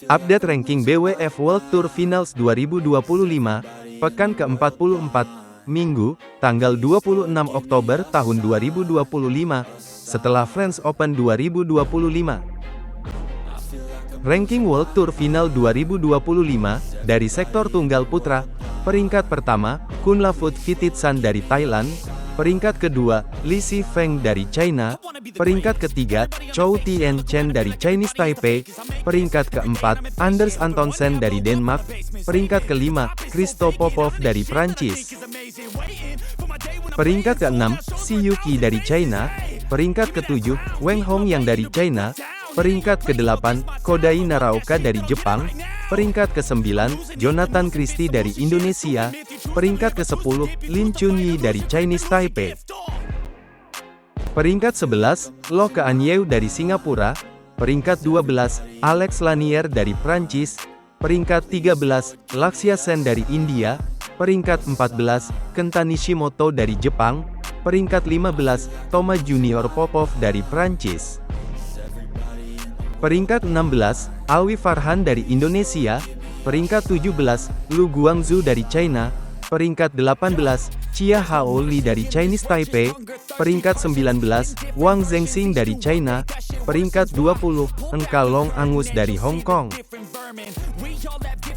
Update ranking BWF World Tour Finals 2025, pekan ke-44, Minggu, tanggal 26 Oktober tahun 2025, setelah French Open 2025. Ranking World Tour Final 2025, dari sektor tunggal putra, peringkat pertama, Kunlavut Vititsan dari Thailand, peringkat kedua, Li Shifeng dari China, peringkat ketiga, Chou Tien Chen dari Chinese Taipei, peringkat keempat, Anders Antonsen dari Denmark, peringkat kelima, Christo Popov dari Prancis, peringkat keenam, Shi Yuqi dari China, peringkat ketujuh, Wang Hongyang dari China, peringkat ke-8, Kodai Naraoka dari Jepang, peringkat ke-9, Jonathan Christie dari Indonesia, peringkat ke-10, Lin Chunyi dari Chinese Taipei. Peringkat 11, Loh Kean Yew dari Singapura, peringkat 12, Alex Lanier dari Prancis, peringkat 13, Lakshya Sen dari India, peringkat 14, Kenta Nishimoto dari Jepang, peringkat 15, Thomas Junior Popov dari Prancis. Peringkat 16, Alwi Farhan dari Indonesia, peringkat 17, Lu Guangzhou dari China, peringkat 18, Chia Hao Li dari Chinese Taipei, peringkat 19, Wang Zhengxing dari China, peringkat 20, Engka Long Angus dari Hong Kong.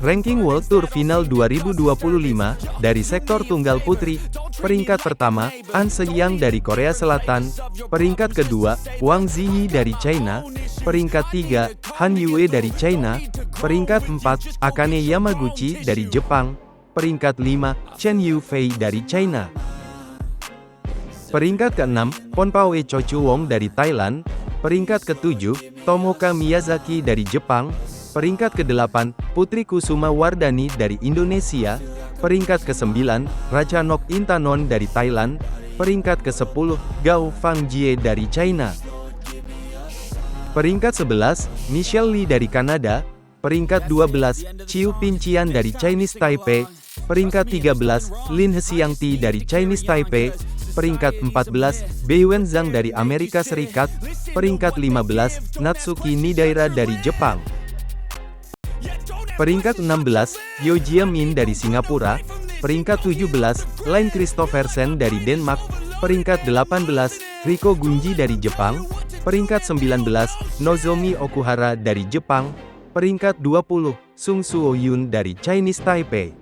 Ranking World Tour Final 2025, dari sektor tunggal putri, peringkat pertama, An Se-young dari Korea Selatan, peringkat kedua, Wang Ziyi dari China, peringkat tiga, Han Yue dari China, peringkat 4, Akane Yamaguchi dari Jepang, peringkat 5, Chen Yufei dari China. Peringkat ke-6, Ponpawe Chochuwong dari Thailand, peringkat ke-7, Tomoka Miyazaki dari Jepang, peringkat ke-8, Putri Kusuma Wardani dari Indonesia, peringkat ke-9, Ratchanok Intanon dari Thailand, peringkat ke-10, Gao Fangjie dari China. Peringkat 11, Michelle Lee dari Kanada, peringkat 12, Chiu Pincian dari Chinese Taipei, peringkat 13, Lin Hsiangti dari Chinese Taipei, peringkat 14, Beiwen Zhang dari Amerika Serikat, peringkat 15, Natsuki Nidaira dari Jepang. Peringkat 16, Yo Jia-min dari Singapura, peringkat 17, Line Christophersen dari Denmark, peringkat 18, Riko Gunji dari Jepang, peringkat 19, Nozomi Okuhara dari Jepang, peringkat 20, Sung Suo Yun dari Chinese Taipei.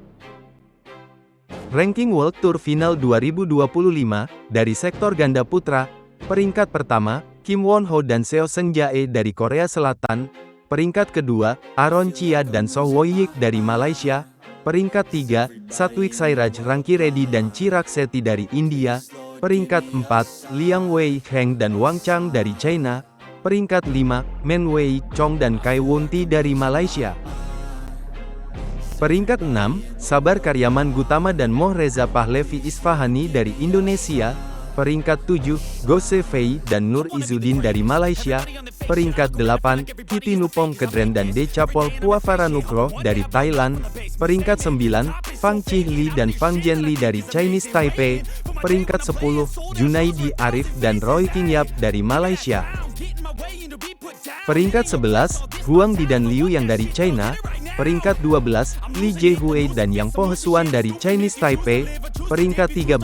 Ranking World Tour Final 2025, dari sektor ganda putra, peringkat pertama, Kim Won Ho dan Seo Seung Jae dari Korea Selatan, peringkat kedua, Aaron Chia dan Soh Woyik dari Malaysia, peringkat tiga, Satwik Sairaj Rankireddy dan Chirag Shetty dari India, peringkat 4, Liang Wei Heng dan Wang Chang dari China, peringkat 5, Men Wei Chong dan Kai Wunti dari Malaysia. Peringkat 6, Sabar Karyaman Gutama dan Moh Reza Pahlevi Isfahani dari Indonesia, peringkat 7, Go Se Fei dan Nur Izzuddin dari Malaysia, peringkat 8, Kiti Nupong Kedren dan Decapol Puavaranukroh dari Thailand, peringkat 9, Fang Chi Li dan Fang Jianli dari Chinese Taipei, peringkat 10, Junaidi Arif dan Roy Kingyap dari Malaysia. Peringkat 11, Huang Di dan Liu Yang dari China, peringkat 12, Li Jiehui dan Yang Po Hesuan dari Chinese Taipei, peringkat 13,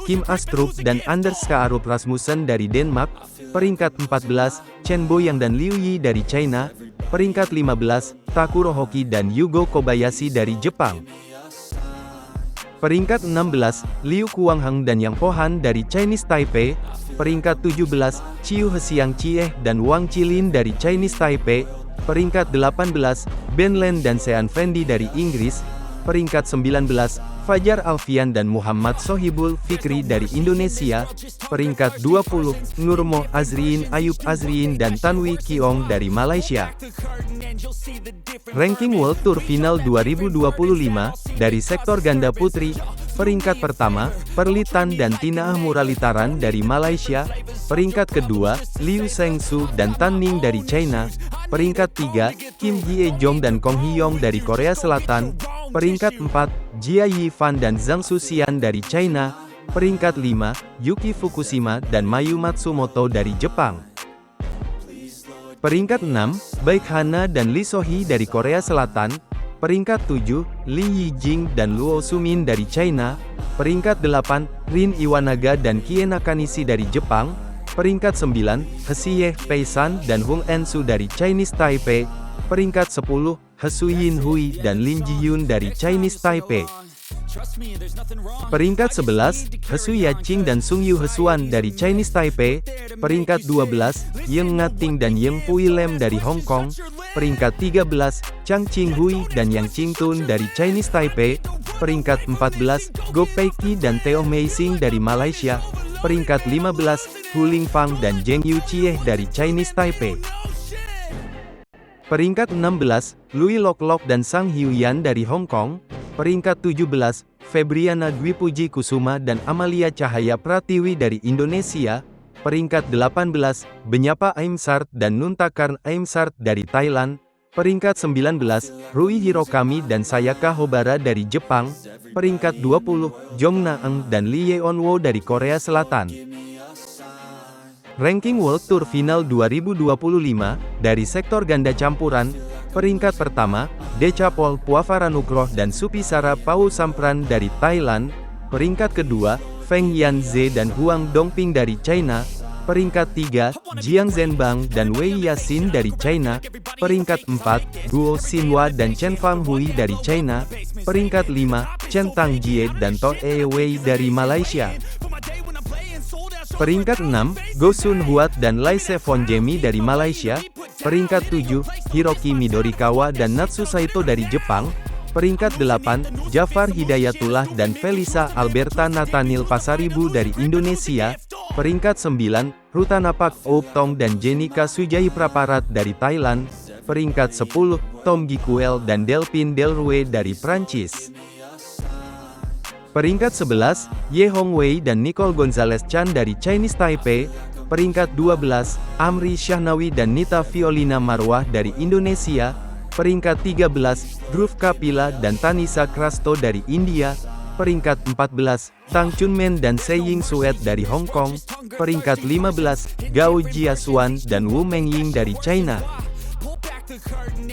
Kim Astrup dan Anders Skaarup Rasmussen dari Denmark, peringkat 14, Chen Boyang dan Liu Yi dari China, peringkat 15, Takuro Hoki dan Yugo Kobayashi dari Jepang. Peringkat 16, Liu Kuangheng dan Yang Po Han dari Chinese Taipei, peringkat 17, Chiu Hsiang Chieh dan Wang Qilin dari Chinese Taipei, peringkat 18, Ben Len dan Sean Fendi dari Inggris, peringkat 19, Fajar Alfian dan Muhammad Sohibul Fikri dari Indonesia, peringkat 20, Nurmo Azriin Ayub Azriin dan Tanwi Kiong dari Malaysia. Ranking World Tour Final 2025, dari sektor ganda putri, peringkat pertama, Perli Tan dan Tina Muralitaran dari Malaysia, peringkat kedua, Liu Shengsu dan Tan Ning dari China, peringkat 3, Kim Hye Jong dan Kong Hyong dari Korea Selatan, peringkat 4, Jia Yifan dan Zhang Suxian dari China, peringkat 5, Yuki Fukushima dan Mayu Matsumoto dari Jepang. Peringkat 6, Baek Hana dan Lee So-hee dari Korea Selatan. Peringkat 7, Lee Yi-jing dan Luo Sumin dari China. Peringkat 8, Rin Iwanaga dan Kie Nakanishi dari Jepang. Peringkat 9, Hsieh Pei-san dan Hung En-su dari Chinese Taipei. Peringkat 10, Hesu Yin-hui dan Lin Ji-yun dari Chinese Taipei. Peringkat 11, Hesu Ya-ching dan Sung Yu-hesuan dari Chinese Taipei. Peringkat 12, Yang Nga-ting dan Yang Pui-lem dari Hong Kong. Peringkat 13, Chang Ching-hui dan Yang Ching-tun dari Chinese Taipei. Peringkat 14, Go Pei-ki dan Theo Mei-sing dari Malaysia. Peringkat 15, Hu Lingfang dan Zheng Yu-chieh dari Chinese Taipei. Peringkat 16, Louis Lok-lok dan Sang Hyu-yan dari Hong Kong. Peringkat 17, Febriana Dwi Puji Kusuma dan Amalia Cahaya Pratiwi dari Indonesia. Peringkat 18, Benyapa Aimsart dan Nuntakarn Aimsart dari Thailand. Peringkat 19, Rui Hirokami dan Sayaka Hobara dari Jepang. Peringkat 20, Jong Na-eun dan Lee Yeon-woo dari Korea Selatan. Ranking World Tour Final 2025, dari sektor ganda campuran. Peringkat pertama, Decapol Puavaranukroh dan Supisara Pausampran dari Thailand. Peringkat kedua, Feng Yanze dan Huang Dongping dari China. Peringkat 3, Jiang Zhenbang dan Wei Yasin dari China. Peringkat 4, Guo Xinhua dan Chen Fanghui dari China. Peringkat 5, Chen Tangjie dan To Wei dari Malaysia. Peringkat 6, Go Sun Huat dan Lai Sevon Jemi dari Malaysia. Peringkat 7, Hiroki Midorikawa dan Natsu Saito dari Jepang. Peringkat 8, Jafar Hidayatullah dan Felisa Alberta Nathaniel Pasaribu dari Indonesia. Peringkat 9, Rutanapak Ouptong dan Jenika Sujai Praparat dari Thailand. Peringkat 10, Tom Gikuel dan Delphine Delrue dari Prancis. Peringkat 11, Ye Hongwei dan Nicole Gonzalez Chan dari Chinese Taipei. Peringkat 12, Amri Syahnawi dan Nita Violina Marwah dari Indonesia. Peringkat 13, Dhruv Kapila dan Tanisa Krasto dari India. Peringkat 14, Tang Chunmen dan Seiying Suet dari Hong Kong. Peringkat 15, Gao Jiasuan dan Wu Mengying dari China.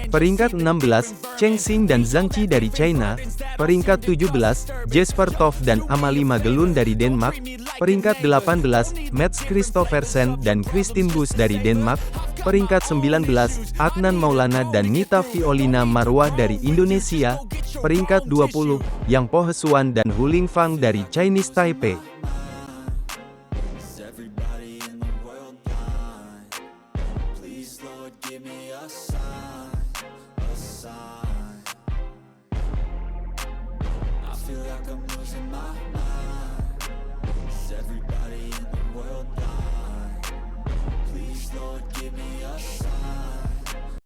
Peringkat 16, Cheng Xing dan Zhang Qi dari China. Peringkat 17, Jesper Toft dan Amalie Magelun dari Denmark. Peringkat 18, Mats Christoffersen dan Kristin Bus dari Denmark. Peringkat 19, Adnan Maulana dan Nita Violina Marwah dari Indonesia. Peringkat 20, Yang Po Hesuan dan Hu Lingfang dari Chinese Taipei. Everybody in the world blind. Please, Lord, give me a sign.